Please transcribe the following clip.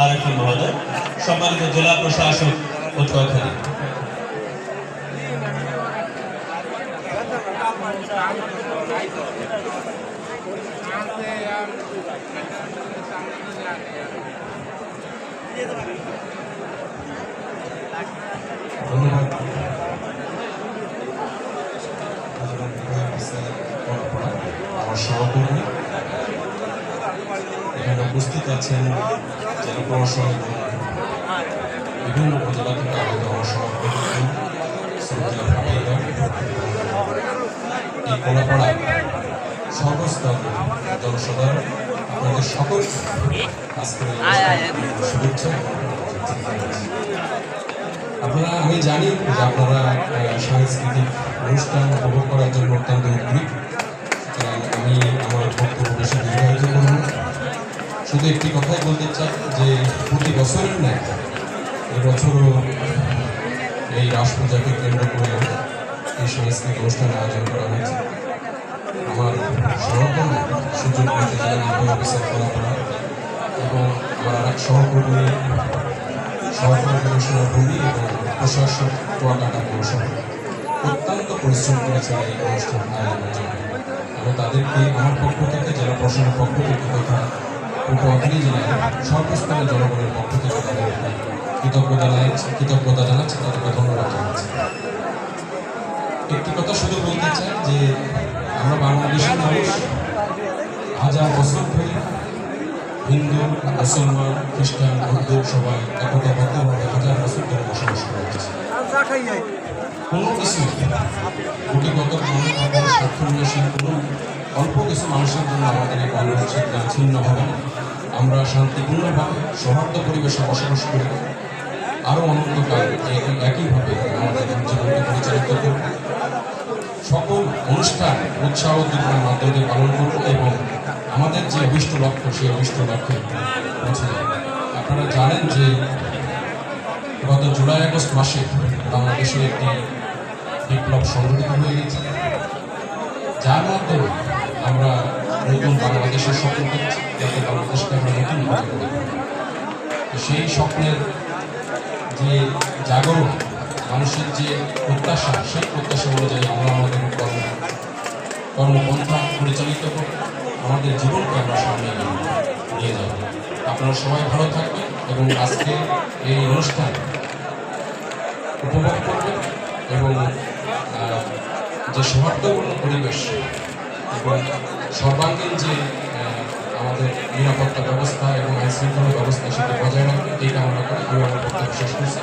আরেফিন মহোদয়, সম্মানিত জেলা প্রশাসক পটুয়াখালী। ধন্যবাদ। আমার সহকর্মী এখানে উপস্থিত আছেন জেলা প্রশাসক, বিভিন্ন উপজেলা থেকে আগত আমার সহকর্মী এই কলাপাড়া সর্বস্তর জনসাধারণ, আপনাদের সকল আজকের শুভেচ্ছা। আপনারা, আমি জানি যে আপনারা সাংস্কৃতিক অনুষ্ঠান উপভোগ করার জন্য অত্যন্ত উদ্গ্রীব। আমি আমার বক্তব্য বেশি দীর্ঘায়িত করব না, শুধু একটি কথাই বলতে চাই যে প্রতি বছরের ন্যায় এবছরও এই রাস পূজাকে কেন্দ্র করে এই সাংস্কৃতিক অনুষ্ঠান আয়োজন করা হয়েছে। আমার সহকর্মী সুযোগ জেলা নির্বাহী অফিসার কলাপাড়া এবং আমার আরেক সহকর্মী কমিশনার ভূমি এবং প্রশাসক কুয়াকাটা পৌরসভা অত্যন্ত পরিশ্রম করেছেন এই অনুষ্ঠান আয়োজনের জন্য। আমি তাদেরকে আমার পক্ষ থেকে, জেলা প্রশাসনের পক্ষ থেকে তথা পটুয়াখালী জেলার সর্বস্তরের জনগণের পক্ষ থেকে তাদেরকে কৃতজ্ঞতা জানাচ্ছি, তাদেরকে ধন্যবাদ জানাচ্ছি। একটি কথা শুধু বলতে চাই যে আমরা বাংলাদেশের মানুষ হাজার বছর ধরে হিন্দু, মুসলমান, খ্রিস্টান, বৌদ্ধ সবাই একতাবদ্ধভাবে হাজার বছর ধরে বসবাস করে আসছে। কোনো কিছু গুটিগত স্বার্থন্বেষী কোনো অল্প কিছু মানুষের জন্য আমাদের এই বাংলাদেশটা ছিন্ন হবে না। আমরা শান্তিপূর্ণভাবে সৌহার্দ্য পরিবেশে বসবাস করি, আরও অনন্তকাল একইভাবে আমাদের জীবনকে পরিচালিত করব। সকল অনুষ্ঠান উৎসাহ উদ্দীপনার মাধ্যমে পালন করব এবং আমাদের যে অভিষ্ট লক্ষ্য, সেই অভিষ্ট লক্ষ্যে পৌঁছে যাব। আপনারা জানেন যে গত জুলাই আগস্ট মাসে বাংলাদেশে একটি বিপ্লব সংঘটিত হয়ে গেছে, যার মাধ্যমে আমরা নতুন বাংলাদেশের স্বপ্ন দেখছি, যাতে বাংলাদেশকে আমরা নতুনভাবে গড়ে তুলি। সেই স্বপ্নের যে জাগরণ, মানুষের যে প্রত্যাশা, সেই প্রত্যাশা অনুযায়ী আমরা আমাদের কর্মপন্থা পরিচালিত করব, আমাদের জীবনকে আমরা সামনে নিয়ে যাব। আপনারা সবাই ভালো থাকবেন এবং আজকে এই অনুষ্ঠান উপভোগ করবেন এবং যে সৌহার্দ্যপূর্ণ পরিবেশ এবং সর্বাঙ্গীন যে আমাদের নিরাপত্তা ব্যবস্থা এবং আইন শৃঙ্খলা ব্যবস্থা, সেটা বজায় রাখবেন, এই কামনা করে আমি আমার বক্তব্য শেষ করছি।